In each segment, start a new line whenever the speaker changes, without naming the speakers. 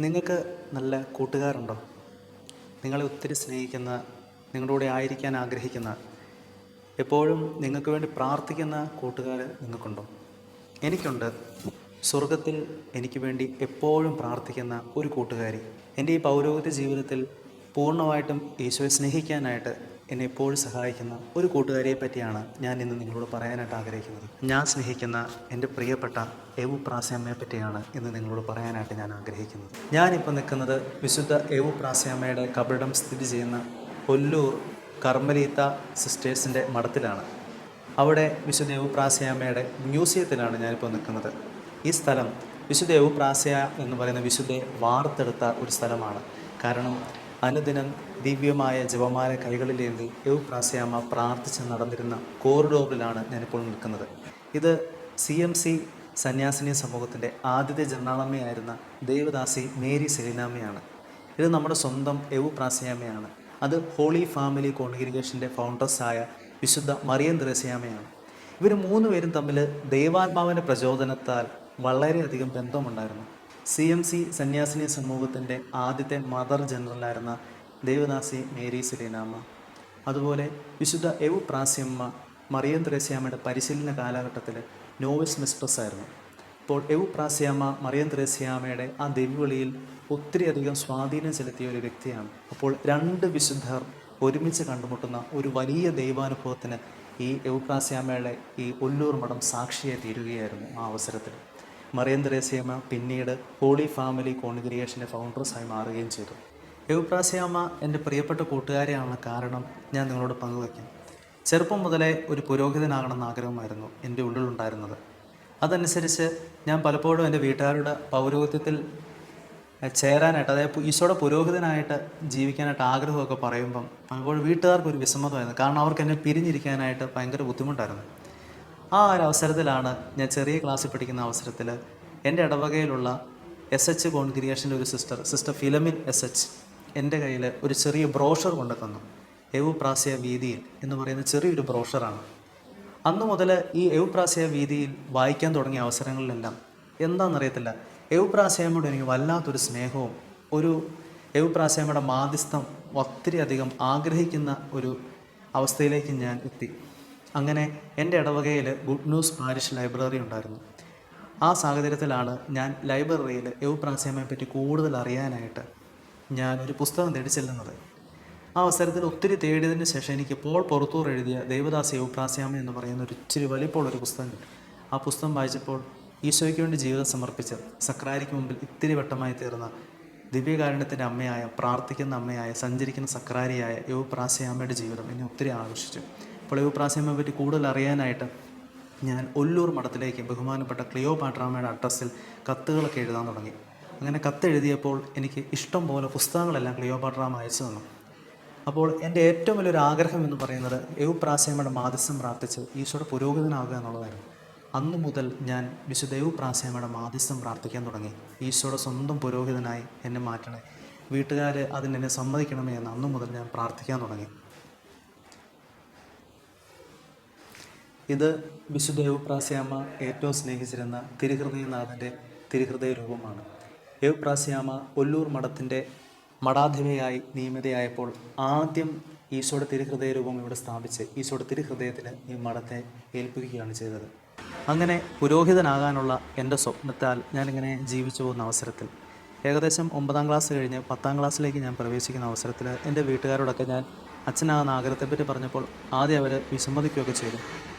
നിങ്ങൾക്ക് നല്ല കൂട്ടുകാരുണ്ടോ? നിങ്ങളെ ഒത്തിരി സ്നേഹിക്കുന്ന, നിങ്ങളുടെ കൂടെ ആയിരിക്കാൻ ആഗ്രഹിക്കുന്ന, എപ്പോഴും നിങ്ങൾക്ക് വേണ്ടി പ്രാർത്ഥിക്കുന്ന കൂട്ടുകാർ നിങ്ങൾക്കുണ്ടോ? എനിക്കുണ്ട്. സ്വർഗത്തിൽ എനിക്ക് വേണ്ടി എപ്പോഴും പ്രാർത്ഥിക്കുന്ന ഒരു കൂട്ടുകാരി. എൻ്റെ ഈ പൗരോഹിത്യ ജീവിതത്തിൽ പൂർണ്ണമായിട്ടും ഈശോയെ സ്നേഹിക്കാനായിട്ട് എന്നെ എപ്പോഴും സഹായിക്കുന്ന ഒരു കൂട്ടുകാരിയെ പറ്റിയാണ് ഞാൻ ഇന്ന് നിങ്ങളോട് പറയാനായിട്ട് ആഗ്രഹിക്കുന്നത്. ഞാൻ സ്നേഹിക്കുന്ന എൻ്റെ പ്രിയപ്പെട്ട എവുപ്രാസ്യമ്മയെ പറ്റിയാണ് ഇന്ന് നിങ്ങളോട് പറയാനായിട്ട് ഞാൻ ആഗ്രഹിക്കുന്നത്. ഞാനിപ്പോൾ നിൽക്കുന്നത് വിശുദ്ധ എവുപ്രാസ്യമ്മയുടെ കബറിടം സ്ഥിതി ചെയ്യുന്ന ഒല്ലൂർ കർമ്മലീത്ത സിസ്റ്റേഴ്സിൻ്റെ മഠത്തിലാണ്. അവിടെ വിശുദ്ധ എവുപ്രാസ്യമ്മയുടെ മ്യൂസിയത്തിലാണ് ഞാനിപ്പോൾ നിൽക്കുന്നത്. ഈ സ്ഥലം വിശുദ്ധ എവുപ്രാസ്യ എന്ന് പറയുന്ന വിശുദ്ധയെ വാർത്തെടുത്ത ഒരു സ്ഥലമാണ്. കാരണം അനുദിനം ദിവ്യമായ ജപമാല കൈകളിലേന്തി എവുപ്രാസ്യാമ്മ പ്രാർത്ഥിച്ച് നടന്നിരുന്ന കോറിഡോറിലാണ് ഞാനിപ്പോൾ നിൽക്കുന്നത്. ഇത് CMC സന്യാസിനി സമൂഹത്തിൻ്റെ ആദ്യത്തെ ജനറാളമ്മയായിരുന്ന ദേവദാസി മേരി സെലിനാമ്മയാണ്. ഇത് നമ്മുടെ സ്വന്തം എവുപ്രാസ്യാമ്മയാണ്. അത് ഹോളി ഫാമിലി കോൺഗ്രിഗേഷൻ്റെ ഫൗണ്ടേഴ്സായ വിശുദ്ധ മറിയം ത്രേസ്യാമ്മയാണ്. ഇവർ മൂന്നുപേരും തമ്മിൽ ദൈവാത്മാവിൻ്റെ പ്രചോദനത്താൽ വളരെയധികം ബന്ധമുണ്ടായിരുന്നു. CMC സന്യാസിനി സമൂഹത്തിൻ്റെ ആദ്യത്തെ മദർ ജനറലായിരുന്ന ദേവദാസി മേരി സെലിനാമ്മ, അതുപോലെ വിശുദ്ധ എവുപ്രാസ്യമ്മ മറിയം ത്രേസ്യാമ്മയുടെ പരിശീലന കാലഘട്ടത്തിൽ നോവിസ് മിസ്ട്രസ് ആയിരുന്നു. അപ്പോൾ എവുപ്രാസ്യമ്മ മറിയം ത്രേസ്യാമ്മയുടെ ആ ദൈവവിളിയിൽ ഒത്തിരിയധികം സ്വാധീനം ചെലുത്തിയ ഒരു വ്യക്തിയാണ്. അപ്പോൾ രണ്ട് വിശുദ്ധർ ഒരുമിച്ച് കണ്ടുമുട്ടുന്ന ഒരു വലിയ ദൈവാനുഭവത്തിന് ഈ എവുപ്രാസ്യാമ്മയുടെ ഈ ഒല്ലൂർ മഠം സാക്ഷിയായി തീരുകയായിരുന്നു. ആ അവസരത്തിൽ മറിയം ത്രേസ്യാമ്മ പിന്നീട് ഹോളി ഫാമിലി കോൺഗ്രിഗേഷൻ്റെ ഫൗണ്ടേഴ്സായി മാറുകയും ചെയ്തു. എവുപ്രാസ്യാമ്മ എൻ്റെ പ്രിയപ്പെട്ട കൂട്ടുകാരിയാണ്. കാരണം ഞാൻ നിങ്ങളോട് പങ്കുവയ്ക്കാം. ചെറുപ്പം മുതലേ ഒരു പുരോഹിതനാകണമെന്ന് ആഗ്രഹമായിരുന്നു എൻ്റെ ഉള്ളിലുണ്ടായിരുന്നത്. അതനുസരിച്ച് ഞാൻ പലപ്പോഴും എൻ്റെ വീട്ടുകാരുടെ പൗരോഹിത്യത്തിൽ ചേരാനായിട്ട്, അതായത് ഈശോയുടെ പുരോഹിതനായിട്ട് ജീവിക്കാനായിട്ട് ആഗ്രഹമൊക്കെ പറയുമ്പം പലപ്പോഴും വീട്ടുകാർക്കൊരു വിസമ്മതമായിരുന്നു. കാരണം അവർക്ക് എന്നെ പിരിഞ്ഞിരിക്കാനായിട്ട് ഭയങ്കര ബുദ്ധിമുട്ടായിരുന്നു. ആ ഒരു അവസരത്തിലാണ് ഞാൻ ചെറിയ ക്ലാസ്സിൽ പഠിക്കുന്ന അവസരത്തിൽ എൻ്റെ ഇടവകയിലുള്ള SH കോൺഗ്രിഗേഷൻ്റെ ഒരു സിസ്റ്റർ ഫിലമിൻ SH എൻ്റെ കയ്യിൽ ഒരു ചെറിയ ബ്രോഷർ കൊണ്ടു തന്നു. എവുപ്രാസ്യ വീതിയിൽ എന്ന് പറയുന്ന ചെറിയൊരു ബ്രോഷറാണ്. അന്നു മുതൽ ഈ എവുപ്രാസ്യ വീതിയിൽ വായിക്കാൻ തുടങ്ങിയ അവസരങ്ങളിലെല്ലാം എന്താണെന്നറിയത്തില്ല, എവുപ്രാസ്യമ്മയോട് എനിക്ക് വല്ലാത്തൊരു സ്നേഹവും ഒരു എവുപ്രാസ്യമ്മയുടെ മാധ്യസ്ഥം ഒത്തിരി അധികം ആഗ്രഹിക്കുന്ന ഒരു അവസ്ഥയിലേക്ക് ഞാൻ എത്തി. അങ്ങനെ എൻ്റെ ഇടവകയിൽ ഗുഡ് ന്യൂസ് പാരിഷ് ലൈബ്രറി ഉണ്ടായിരുന്നു. ആ സാഹചര്യത്തിലാണ് ഞാൻ ലൈബ്രറിയിൽ എവുപ്രാസ്യമ്മയെ പറ്റി കൂടുതൽ അറിയാനായിട്ട് ഞാനൊരു പുസ്തകം തേടി ചെല്ലുന്നത്. ആ അവസരത്തിൽ ഒത്തിരി തേടിയതിന് ശേഷം എനിക്ക് പോൾ പുറത്തൂർ എഴുതിയ ദേവദാസി എവുപ്രാസ്യാമ്മ എന്ന് പറയുന്ന ഒരു ഇച്ചിരി വലിപ്പമുള്ളൊരു പുസ്തകം കിട്ടി. ആ പുസ്തകം വായിച്ചപ്പോൾ ഈശോയ്ക്ക് വേണ്ടി ജീവിതം സമർപ്പിച്ച് സക്രാരിക്ക് മുമ്പിൽ ഇത്തിരി വട്ടമായി തീർന്ന ദിവ്യകാരുണ്യത്തിൻ്റെ അമ്മയായ, പ്രാർത്ഥിക്കുന്ന അമ്മയായ, സഞ്ചരിക്കുന്ന സക്രാരിയായ എവുപ്രാസ്യാമ്മയുടെ ജീവിതം എന്നെ ഒത്തിരി ആകർഷിച്ചു. അപ്പോൾ എവുപ്രാസ്യാമ്മയെ പറ്റി കൂടുതൽ അറിയാനായിട്ട് ഞാൻ ഒല്ലൂർ മഠത്തിലേക്ക് ബഹുമാനപ്പെട്ട ക്ലിയോപാട്രാമ്മയുടെ അഡ്രസ്സിൽ കത്തുകളൊക്കെ എഴുതാൻ തുടങ്ങി. അങ്ങനെ കത്തെഴുതിയപ്പോൾ എനിക്ക് ഇഷ്ടം പോലെ പുസ്തകങ്ങളെല്ലാം ക്ലിയോപാട്രാമ്മ അയച്ചു തന്നു. അപ്പോൾ എൻ്റെ ഏറ്റവും വലിയൊരു ആഗ്രഹം എന്ന് പറയുന്നത് എവുപ്രാസ്യാമ്മയുടെ മാധ്യസ്ഥം പ്രാർത്ഥിച്ച് ഈശോയുടെ പുരോഹിതനാകുക എന്നുള്ളതായിരുന്നു. അന്നു മുതൽ ഞാൻ വിശുദ്ധ എവുപ്രാസ്യാമ്മയുടെ മാധ്യസ്ഥം പ്രാർത്ഥിക്കാൻ തുടങ്ങി. ഈശോയുടെ സ്വന്തം പുരോഹിതനായി എന്നെ മാറ്റണേ, വീട്ടുകാർ അതിനെന്നെ സമ്മതിക്കണമേ എന്ന് അന്നു മുതൽ ഞാൻ പ്രാർത്ഥിക്കാൻ തുടങ്ങി. ഇത് വിശുദ്ധ എവുപ്രാസ്യാമ്മ ഏറ്റവും സ്നേഹിച്ചിരുന്ന തിരുഹൃദയനാഥൻ്റെ തിരുഹൃദയ രൂപമാണ്. എവുപ്രാസ്യാമ്മ ഒല്ലൂർ മഠത്തിൻ്റെ മഠാധിപയായി നിയമിതയായപ്പോൾ ആദ്യം ഈശോയുടെ തിരുഹൃദയ രൂപം ഇവിടെ സ്ഥാപിച്ച് ഈശോയുടെ തിരുഹൃദയത്തിൽ ഈ മഠത്തെ ഏൽപ്പിക്കുകയാണ് ചെയ്തത്. അങ്ങനെ പുരോഹിതനാകാനുള്ള എൻ്റെ സ്വപ്നത്താൽ ഞാനിങ്ങനെ ജീവിച്ചു പോകുന്ന അവസരത്തിൽ ഏകദേശം 9ാം ക്ലാസ് കഴിഞ്ഞ് 10ാം ക്ലാസ്സിലേക്ക് ഞാൻ പ്രവേശിക്കുന്ന അവസരത്തിൽ എൻ്റെ വീട്ടുകാരോടൊക്കെ ഞാൻ അച്ഛനാകുന്ന ആഗ്രഹത്തെപ്പറ്റി പറഞ്ഞപ്പോൾ ആദ്യം അവർ വിസമ്മതിക്കുകയൊക്കെ ചെയ്തു.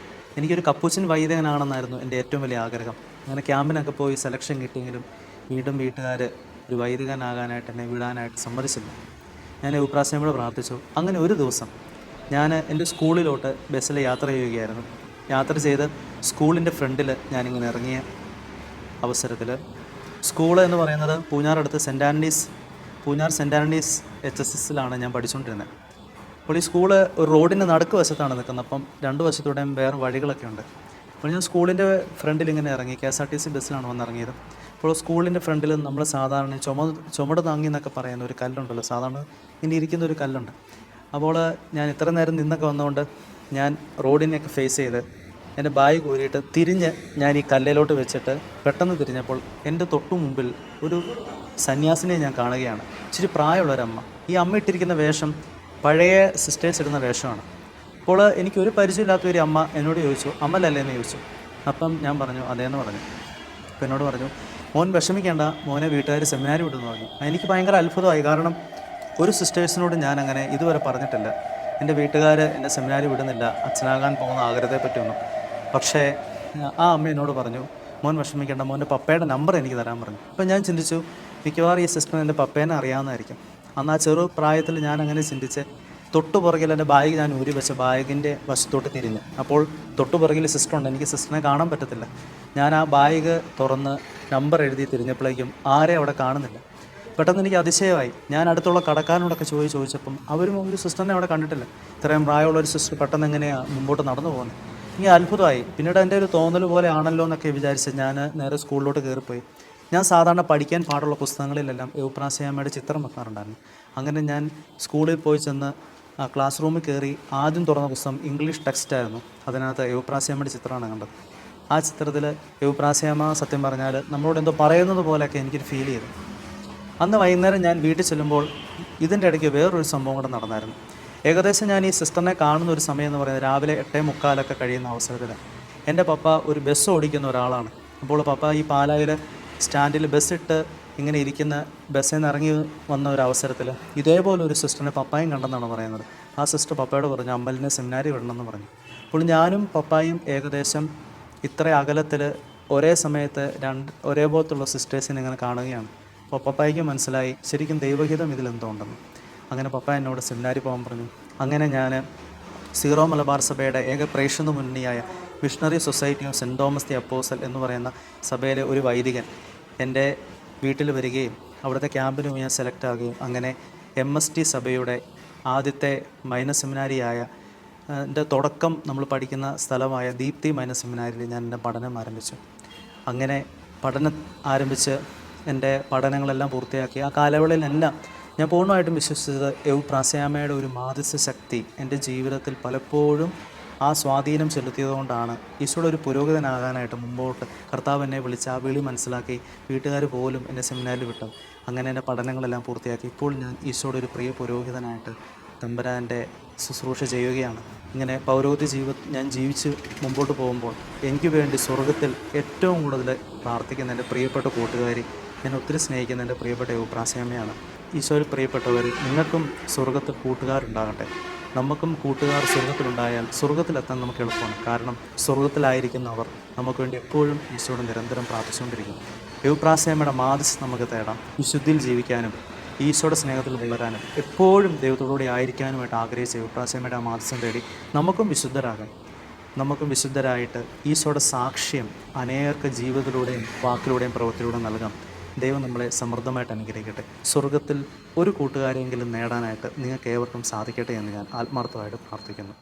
എനിക്കൊരു കപ്പൂച്ചിൻ വൈദികനാണെന്നായിരുന്നു എൻ്റെ ഏറ്റവും വലിയ ആഗ്രഹം. അങ്ങനെ ക്യാമ്പിനൊക്കെ പോയി സെലക്ഷൻ കിട്ടിയെങ്കിലും വീണ്ടും വീട്ടുകാർ ഒരു വൈദികനാകാനായിട്ട് എന്നെ വിടാനായിട്ട് സമ്മതിച്ചില്ല. ഞാൻ എവുപ്രാസ്യാമ്മയോട് പ്രാർത്ഥിച്ചു. അങ്ങനെ ഒരു ദിവസം ഞാൻ എൻ്റെ സ്കൂളിലോട്ട് ബസ്സിൽ യാത്ര ചെയ്യുകയായിരുന്നു. യാത്ര ചെയ്ത് സ്കൂളിൻ്റെ ഫ്രണ്ടിൽ ഞാനിങ്ങനെ ഇറങ്ങിയ അവസരത്തിൽ, സ്കൂൾ എന്ന് പറയുന്നത് പൂഞ്ഞാറടുത്ത് പൂഞ്ഞാർ സെൻറ്റ് ആൻ്റണീസ് HSSലാണ് ഞാൻ പഠിച്ചുകൊണ്ടിരുന്നത്. അപ്പോൾ ഈ സ്കൂള് ഒരു റോഡിൻ്റെ നടുക്ക് വശത്താണ് നിൽക്കുന്നത്. അപ്പം രണ്ട് വശത്തൂടെയും വേറെ വഴികളൊക്കെ ഉണ്ട്. അപ്പോൾ ഞാൻ സ്കൂളിൻ്റെ ഫ്രണ്ടിൽ ഇങ്ങനെ ഇറങ്ങി. KSRTC ബസ്സിലാണ് വന്നിറങ്ങിയത്. അപ്പോൾ സ്കൂളിൻ്റെ ഫ്രണ്ടിൽ നമ്മൾ സാധാരണ ചുമട് താങ്ങി എന്നൊക്കെ പറയുന്ന ഒരു കല്ലുണ്ടല്ലോ, സാധാരണ ഇങ്ങനെ ഇരിക്കുന്ന ഒരു കല്ലുണ്ട്. അപ്പോൾ ഞാൻ ഇത്ര നേരം നിന്നൊക്കെ വന്നുകൊണ്ട് ഞാൻ റോഡിനെയൊക്കെ ഫേസ് ചെയ്ത് എൻ്റെ ബാഗ് കോരിയിട്ട് തിരിഞ്ഞ് ഞാൻ ഈ കല്ലിലോട്ട് വെച്ചിട്ട് പെട്ടെന്ന് തിരിഞ്ഞപ്പോൾ എൻ്റെ തൊട്ടു മുമ്പിൽ ഒരു സന്യാസിനെ ഞാൻ കാണുകയാണ്. ഇച്ചിരി പ്രായമുള്ളൊരമ്മ. ഈ അമ്മ ഇട്ടിരിക്കുന്ന വേഷം പഴയ സിസ്റ്റേഴ്സ് ഇടുന്ന വേഷമാണ്. അപ്പോൾ എനിക്കൊരു പരിചയമില്ലാത്ത ഒരു അമ്മ എന്നോട് ചോദിച്ചു, അമ്മലല്ലേ എന്ന് ചോദിച്ചു. അപ്പം ഞാൻ പറഞ്ഞു അതേന്ന് പറഞ്ഞു. അപ്പം എന്നോട് പറഞ്ഞു, മോൻ വിഷമിക്കേണ്ട, മോനെ വീട്ടുകാർ സെമിനാരി വിടുമെന്ന് പറഞ്ഞു. എനിക്ക് ഭയങ്കര അത്ഭുതമായി. കാരണം ഒരു സിസ്റ്റേഴ്സിനോട് ഞാൻ അങ്ങനെ ഇതുവരെ പറഞ്ഞിട്ടില്ല. എൻ്റെ വീട്ടുകാർ എന്നെ സെമിനാരി വിടുന്നില്ല, അച്ഛനാകാൻ പോകുന്ന ആഗ്രഹത്തെപ്പറ്റിയൊന്നും. പക്ഷേ ആ അമ്മ എന്നോട് പറഞ്ഞു, മോൻ വിഷമിക്കേണ്ട, മോൻ്റെ പപ്പയുടെ നമ്പർ എനിക്ക് തരാൻ പറഞ്ഞു. അപ്പം ഞാൻ ചിന്തിച്ചു, മിക്കവാറും ഈ സിസ്റ്റർ എൻ്റെ പപ്പേനെ അറിയാവുന്നതായിരിക്കും. അന്ന് ആ ചെറു പ്രായത്തിൽ ഞാൻ അങ്ങനെ ചിന്തിച്ച് തൊട്ടു പുറകിൽ എൻ്റെ ബാഗ് ഞാൻ ഊരി വെച്ച ബാഗിൻ്റെ വശത്തോട്ട് തിരിഞ്ഞു. അപ്പോൾ തൊട്ടു പുറകിൽ സിസ്റ്ററുണ്ട്. എനിക്ക് സിസ്റ്ററിനെ കാണാൻ പറ്റത്തില്ല. ഞാൻ ആ ബാഗ് തുറന്ന് നമ്പർ എഴുതി തിരിഞ്ഞപ്പോഴേക്കും ആരെ അവിടെ കാണുന്നില്ല. പെട്ടെന്ന് എനിക്ക് അതിശയമായി. ഞാൻ അടുത്തുള്ള കടക്കാരനോടൊക്കെ ചോദിച്ചപ്പം അവരും ഒരു സിസ്റ്ററിനെ അവിടെ കണ്ടിട്ടില്ല. ഇത്രയും പ്രായമുള്ള ഒരു സിസ്റ്റർ പെട്ടെന്ന് എങ്ങനെയാണ് മുമ്പോട്ട് നടന്നു പോകുന്നത്? എനിക്ക് അത്ഭുതമായി. പിന്നീട് എൻ്റെ ഒരു തോന്നൽ പോലെ ആണല്ലോ എന്നൊക്കെ വിചാരിച്ച് ഞാൻ നേരെ സ്കൂളിലോട്ട് കയറിപ്പോയി. ഞാൻ സാധാരണ പഠിക്കാൻ പാടുള്ള പുസ്തകങ്ങളിലെല്ലാം എവുപ്രാസ്യാമ്മയുടെ ചിത്രം വെക്കാറുണ്ടായിരുന്നു. അങ്ങനെ ഞാൻ സ്കൂളിൽ പോയി ചെന്ന് ക്ലാസ് റൂമിൽ കയറി ആദ്യം തുറന്ന പുസ്തകം ഇംഗ്ലീഷ് ടെക്സ്റ്റായിരുന്നു. അതിനകത്ത് എവുപ്രാസ്യാമ്മയുടെ ചിത്രമാണ് കണ്ടത്. ആ ചിത്രത്തിൽ എവുപ്രാസ്യാമ്മ സത്യം പറഞ്ഞാൽ നമ്മളോട് എന്തോ പറയുന്നത് പോലെയൊക്കെ എനിക്കൊരു ഫീൽ ചെയ്തു. അന്ന് വൈകുന്നേരം ഞാൻ വീട്ടിൽ ചെല്ലുമ്പോൾ ഇതിൻ്റെ ഇടയ്ക്ക് വേറൊരു സംഭവം കൂടെ നടന്നായിരുന്നു. ഏകദേശം ഞാൻ ഈ സിസ്റ്ററിനെ കാണുന്ന ഒരു സമയം എന്ന് പറയുന്നത് രാവിലെ 8:45 കഴിയുന്ന അവസരത്തിൽ എൻ്റെ പപ്പ ഒരു ബസ് ഓടിക്കുന്ന ഒരാളാണ്. അപ്പോൾ പപ്പ ഈ പാലായിൽ സ്റ്റാൻഡിൽ ബസ്സിട്ട് ഇങ്ങനെ ഇരിക്കുന്ന ബസ്സിൽ നിന്ന് ഇറങ്ങി വന്ന ഒരു അവസരത്തിൽ ഇതേപോലെ ഒരു സിസ്റ്ററിനെ പപ്പായും കണ്ടെന്നാണ് പറയുന്നത്. ആ സിസ്റ്റർ പപ്പയോട് പറഞ്ഞു, അമ്പലിനെ സെമിനാരി വിടണമെന്ന് പറഞ്ഞു. അപ്പോൾ ഞാനും പപ്പായും ഏകദേശം ഇത്ര അകലത്തിൽ ഒരേ സമയത്ത് ഒരേപോലത്തുള്ള സിസ്റ്റേഴ്സിനെ ഇങ്ങനെ കാണുകയാണ്. അപ്പോൾ പപ്പായ്ക്ക് മനസ്സിലായി ശരിക്കും ദൈവഹിതം ഇതിലെന്തോ ഉണ്ടെന്ന്. അങ്ങനെ പപ്പ എന്നോട് സെമിനാരി പോകാൻ പറഞ്ഞു. അങ്ങനെ ഞാൻ സീറോ മലബാർ സഭയുടെ ഏക പ്രേക്ഷിത മുന്നണിയായ missionary society of saint Thomas the apostle എന്ന് പറയുന്ന സഭയിലെ ഒരു വൈദികൻ എൻ്റെ വീട്ടിൽ വരികയും അവിടുത്തെ ക്യാമ്പിന് ഞാൻ സെലക്ട് ആകുകയും അങ്ങനെ MST സഭയുടെ ആദ്യത്തെ മൈനർ സെമിനാരിയായ എൻ്റെ തുടക്കം നമ്മൾ പഠിക്കുന്ന സ്ഥലമായ ദീപ്തി മൈനർ സെമിനാരിയിൽ ഞാൻ എൻ്റെ പഠനം ആരംഭിച്ചു. അങ്ങനെ പഠനം ആരംഭിച്ച് എൻ്റെ പഠനങ്ങളെല്ലാം പൂർത്തിയാക്കി. ആ കാലയളവിലെല്ലാം ഞാൻ പൂർണ്ണമായിട്ടും വിശ്വസിച്ചത് എവുപ്രാസ്യാമ്മയുടെ ഒരു മാധ്യസ്ഥ ശക്തി എൻ്റെ ജീവിതത്തിൽ പലപ്പോഴും ആ സ്വാധീനം ചെലുത്തിയതുകൊണ്ടാണ് ഈശോയുടെ ഒരു പുരോഹിതനാകാനായിട്ട് മുമ്പോട്ട് കർത്താവ് എന്നെ വിളിച്ച് ആ വിളി മനസ്സിലാക്കി വീട്ടുകാർ പോലും എന്നെ സെമിനാരിൽ വിട്ടു. അങ്ങനെ എൻ്റെ പഠനങ്ങളെല്ലാം പൂർത്തിയാക്കി. ഇപ്പോൾ ഞാൻ ഈശോയുടെ ഒരു പ്രിയ പുരോഹിതനായിട്ട് തമ്പുരാൻ്റെ ശുശ്രൂഷ ചെയ്യുകയാണ്. ഇങ്ങനെ പൗരോഹിത്യ ഞാൻ ജീവിച്ച് മുമ്പോട്ട് പോകുമ്പോൾ എനിക്ക് വേണ്ടി സ്വർഗത്തിൽ ഏറ്റവും കൂടുതൽ പ്രാർത്ഥിക്കുന്ന എൻ്റെ പ്രിയപ്പെട്ട കൂട്ടുകാരി, ഞാൻ ഒത്തിരി സ്നേഹിക്കുന്ന എൻ്റെ പ്രിയപ്പെട്ട എവുപ്രാസ്യാമ്മയാണ്. ഈശോയിൽ പ്രിയപ്പെട്ടവർ, നിങ്ങൾക്കും സ്വർഗത്തിൽ കൂട്ടുകാരുണ്ടാകട്ടെ. നമുക്കും കൂട്ടുകാർ സ്വർഗത്തിലുണ്ടായാൽ സ്വർഗത്തിലെത്താൻ നമുക്ക് എളുപ്പമാണ്. കാരണം സ്വർഗത്തിലായിരിക്കുന്നവർ നമുക്ക് വേണ്ടി എപ്പോഴും ഈശോയോട് നിരന്തരം പ്രാർത്ഥിച്ചുകൊണ്ടിരിക്കും. എവുപ്രാസ്യാമ്മയുടെ മാധ്യസ്ഥം നമുക്ക് തേടാം. വിശുദ്ധിയിൽ ജീവിക്കാനും ഈശോയുടെ സ്നേഹത്തിൽ വളരാനും എപ്പോഴും ദൈവത്തോടുകൂടി ആയിരിക്കാനുമായിട്ട് ആഗ്രഹിച്ച എവുപ്രാസ്യാമ്മയുടെ മാധ്യസ്ഥം തേടി നമുക്കും വിശുദ്ധരാകാം. നമുക്കും വിശുദ്ധരായിട്ട് ഈശോയുടെ സാക്ഷ്യം അനേകർക്ക് ജീവിതത്തിലൂടെയും വാക്കിലൂടെയും പ്രവൃത്തിയിലൂടെയും നൽകാം. ദൈവം നമ്മളെ സമൃദ്ധമായിട്ട് അനുഗ്രഹിക്കട്ടെ. സ്വർഗത്തിൽ ഒരു കൂട്ടുകാരെങ്കിലും നേടാനായിട്ട് നിങ്ങൾക്ക് ഏവർക്കും സാധിക്കട്ടെ എന്ന് ഞാൻ ആത്മാർത്ഥമായിട്ട് പ്രാർത്ഥിക്കുന്നു.